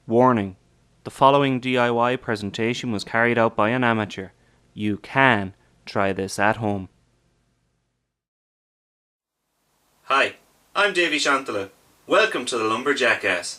Warning: the following DIY presentation was carried out by an amateur. You can try this at home. Hi, I'm Davy Shantala. Welcome to the Lumberjackass.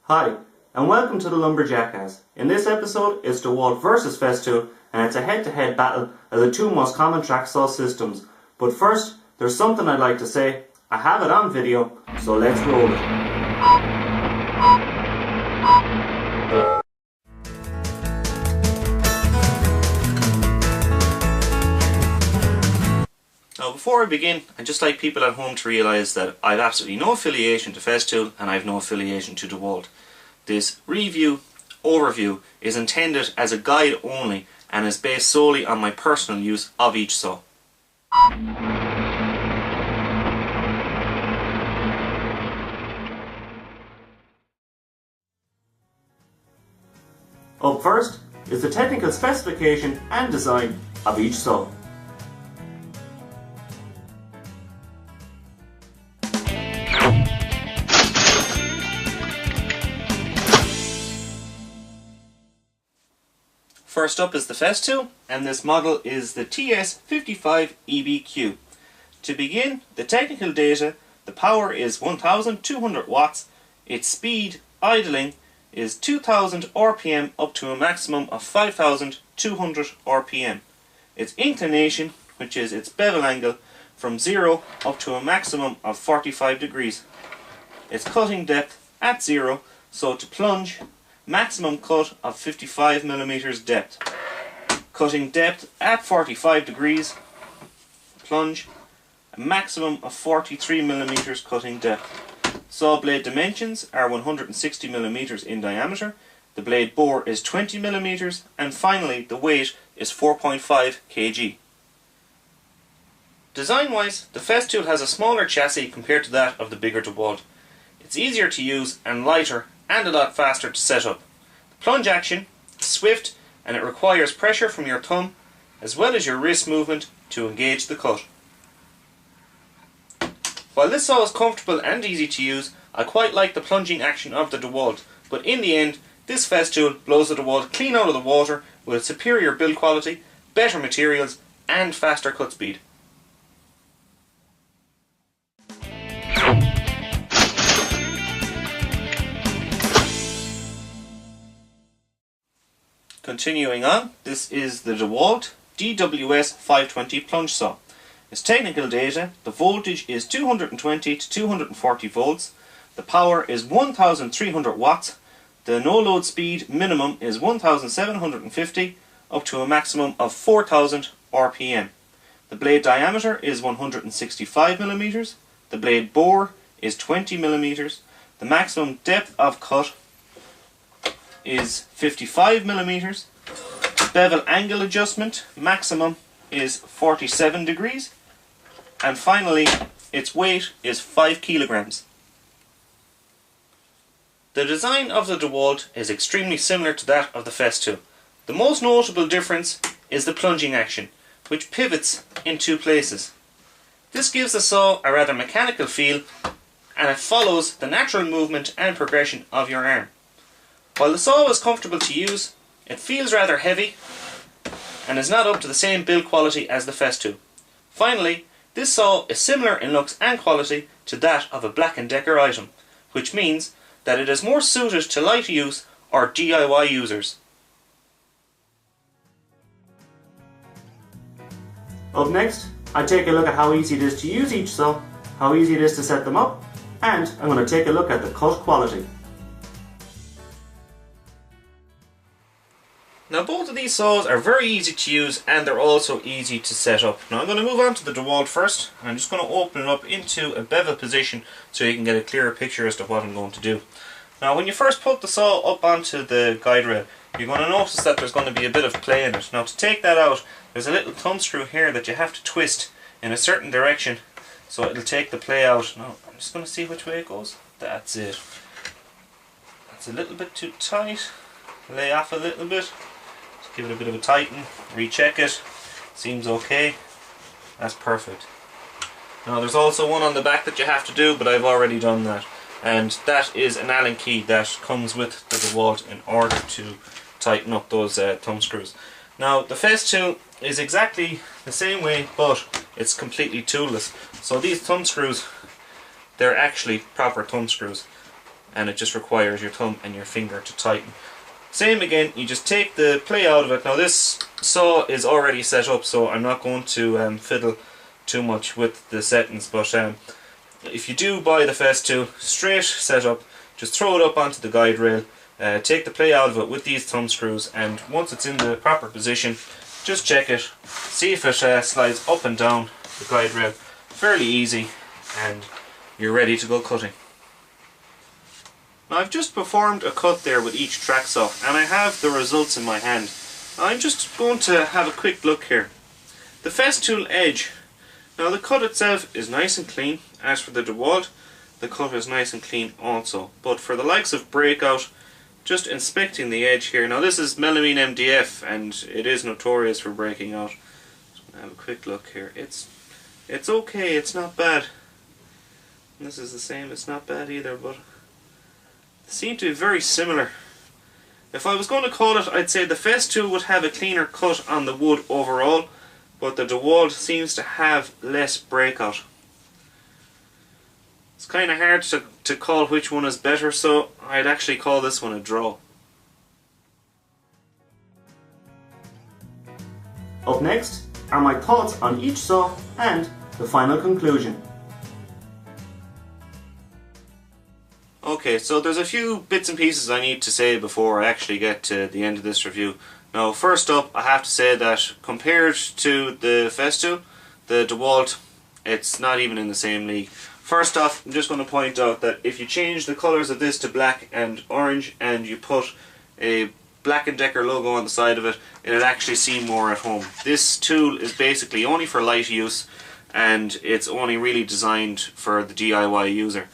Hi, and welcome to the Lumberjackass. In this episode, it's Dewalt versus Festool, and it's a head-to-head battle of the two most common track saw systems. But first, there's something I'd like to say. I have it on video, so let's roll it. Now, before I begin, I'd just like people at home to realise that I've absolutely no affiliation to Festool and I've no affiliation to Dewalt. This overview is intended as a guide only and is based solely on my personal use of each saw. Up first is the technical specification and design of each saw. First up is the Festool, and this model is the TS55 EBQ. To begin, the technical data: the power is 1200 watts, its speed, idling, is 2000 RPM up to a maximum of 5200 RPM. Its inclination, which is its bevel angle, from 0 up to a maximum of 45 degrees. Its cutting depth at 0, so to plunge, maximum cut of 55mm depth. Cutting depth at 45 degrees, plunge, a maximum of 43mm cutting depth. Saw blade dimensions are 160mm in diameter, the blade bore is 20mm, and finally the weight is 4.5 kg. Design-wise, the Festool has a smaller chassis compared to that of the bigger Dewalt. It's easier to use and lighter and a lot faster to set up. The plunge action is swift and it requires pressure from your thumb as well as your wrist movement to engage the cut. While this saw is comfortable and easy to use, I quite like the plunging action of the Dewalt, but in the end this Festool blows the Dewalt clean out of the water with superior build quality, better materials and faster cut speed. Continuing on, this is the Dewalt DWS 520 plunge saw. Its technical data: the voltage is 220 to 240 volts, the power is 1300 watts, the no-load speed minimum is 1750 up to a maximum of 4000 RPM. The blade diameter is 165mm, the blade bore is 20mm, the maximum depth of cut is 55mm, bevel angle adjustment maximum is 47 degrees, and finally its weight is 5 kilograms. The design of the Dewalt is extremely similar to that of the Festool. The most notable difference is the plunging action, which pivots in two places. This gives the saw a rather mechanical feel and it follows the natural movement and progression of your arm. While the saw is comfortable to use, it feels rather heavy and is not up to the same build quality as the Festool. Finally, this saw is similar in looks and quality to that of a Black & Decker item, which means that it is more suited to light use or DIY users. Up next, I take a look at how easy it is to use each saw, how easy it is to set them up, and I'm going to take a look at the cut quality. Now both of these saws are very easy to use and they're also easy to set up. Now I'm going to move on to the Dewalt first. I'm just going to open it up into a bevel position so you can get a clearer picture as to what I'm going to do. Now when you first put the saw up onto the guide rail, you're going to notice that there's going to be a bit of play in it. Now to take that out, there's a little thumb screw here that you have to twist in a certain direction so it'll take the play out. Now I'm just going to see which way it goes. That's it. That's a little bit too tight. Lay off a little bit. Just give it a bit of a tighten. Recheck it. Seems okay. That's perfect. Now there's also one on the back that you have to do, but I've already done that. And that is an Allen key that comes with the Dewalt in order to tighten up those thumb screws. Now the Festool is exactly the same way, but it's completely toolless. So these thumb screws, they're actually proper thumb screws, and it just requires your thumb and your finger to tighten. Same again, you just take the play out of it. Now this saw is already set up, so I'm not going to fiddle too much with the settings, but if you do buy the Festool straight setup, just throw it up onto the guide rail, take the play out of it with these thumb screws, and once it's in the proper position, just check it, see if it slides up and down the guide rail. Fairly easy, and you're ready to go cutting. Now I've just performed a cut there with each track saw, and I have the results in my hand. I'm just going to have a quick look here. The Festool edge, now the cut itself is nice and clean. As for the Dewalt, the cut is nice and clean also. But for the likes of breakout, just inspecting the edge here. Now this is melamine MDF and it is notorious for breaking out. Just gonna have a quick look here. It's okay, it's not bad. And this is the same, it's not bad either, but they seem to be very similar. If I was going to call it, I'd say the Festool would have a cleaner cut on the wood overall, but the Dewalt seems to have less breakout. It's kind of hard to call which one is better, so I'd actually call this one a draw. Up next are my thoughts on each saw and the final conclusion. Okay, so there's a few bits and pieces I need to say before I actually get to the end of this review. Now first up, I have to say that compared to the Festool, the Dewalt, it's not even in the same league. First off, I'm just going to point out that if you change the colours of this to black and orange and you put a Black & Decker logo on the side of it, it'll actually seem more at home. This tool is basically only for light use and it's only really designed for the DIY user.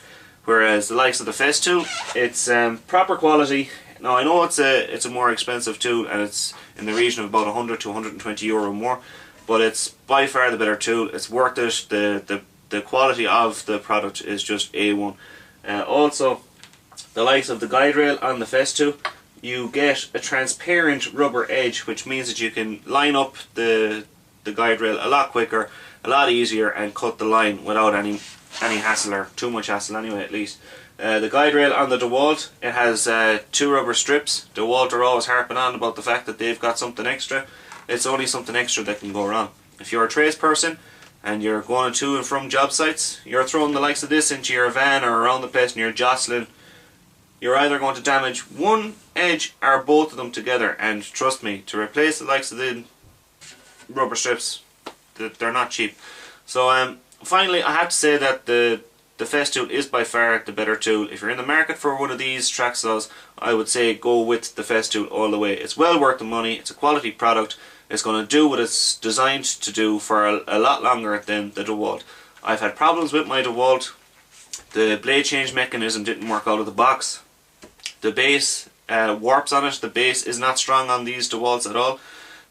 Whereas the likes of the Festool, it's proper quality. Now I know it's a more expensive tool and it's in the region of about 100 to 120 euro more, but it's by far the better tool. It's worth it. The quality of the product is just A1. Also, the likes of the guide rail on the Festool, you get a transparent rubber edge, which means that you can line up the guide rail a lot quicker, a lot easier, and cut the line without any hassle, or too much hassle anyway at least. The guide rail on the Dewalt, it has 2 rubber strips. Dewalt are always harping on about the fact that they've got something extra. It's only something extra that can go wrong. If you're a tradesperson and you're going to and from job sites, you're throwing the likes of this into your van or around the place and you're jostling, you're either going to damage one edge or both of them together, and trust me, to replace the likes of the rubber strips, they're not cheap. So finally, I have to say that the Festool is by far the better tool. If you're in the market for one of these track saws, I would say go with the Festool all the way. It's well worth the money, it's a quality product, it's going to do what it's designed to do for a lot longer than the Dewalt. I've had problems with my Dewalt. The blade change mechanism didn't work out of the box. The base warps on it. The base is not strong on these Dewalts at all.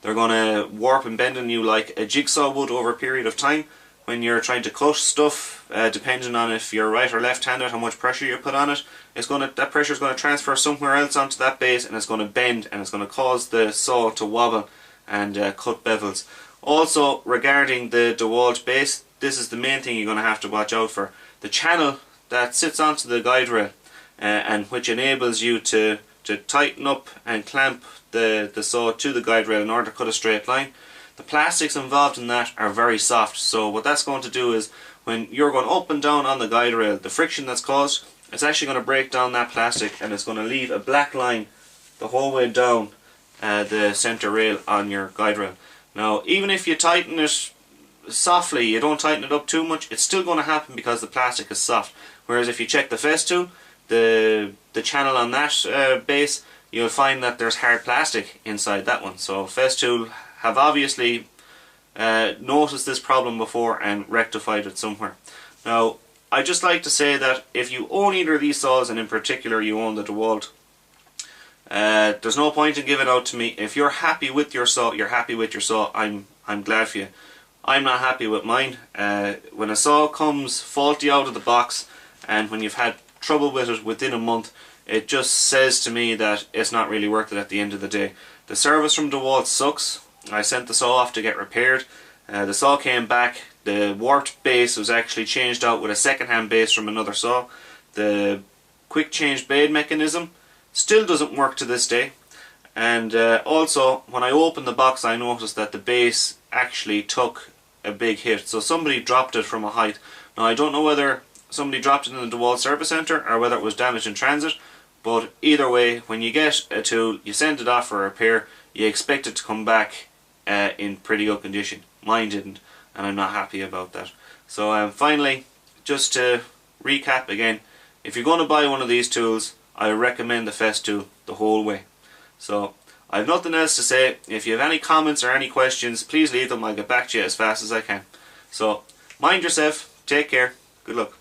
They're going to warp and bend on you like a jigsaw would over a period of time. When you're trying to cut stuff, depending on if you're right or left-handed, how much pressure you put on it, that pressure is going to transfer somewhere else onto that base, and it's going to bend, and it's going to cause the saw to wobble and cut bevels. Also, regarding the Dewalt base, this is the main thing you're going to have to watch out for. The channel that sits onto the guide rail, and which enables you to tighten up and clamp the saw to the guide rail in order to cut a straight line. The plastics involved in that are very soft, so what that's going to do is when you're going up and down on the guide rail, the friction that's caused, it's actually going to break down that plastic, and it's going to leave a black line the whole way down the centre rail on your guide rail. Now, even if you tighten it softly, you don't tighten it up too much, it's still going to happen because the plastic is soft. Whereas if you check the Festool, the channel on that base, you'll find that there's hard plastic inside that one. So Festool have obviously noticed this problem before and rectified it somewhere. Now, I just like to say that if you own either of these saws, and in particular you own the Dewalt, there's no point in giving out to me. If you're happy with your saw, you're happy with your saw. I'm glad for you. I'm not happy with mine. When a saw comes faulty out of the box, and when you've had trouble with it within a month, it just says to me that it's not really worth it at the end of the day. The service from Dewalt sucks. I sent the saw off to get repaired. The saw came back. The warped base was actually changed out with a second-hand base from another saw. The quick change blade mechanism still doesn't work to this day. And also, when I opened the box, I noticed that the base actually took a big hit. So somebody dropped it from a height. Now, I don't know whether somebody dropped it in the Dewalt service centre or whether it was damaged in transit, but either way, when you get a tool, you send it off for repair, you expect it to come back in pretty good condition. Mine didn't, and I'm not happy about that. So finally, just to recap again, if you're going to buy one of these tools, I recommend the Festool the whole way. So I have nothing else to say. If you have any comments or any questions, please leave them. I'll get back to you as fast as I can. So mind yourself, take care, good luck.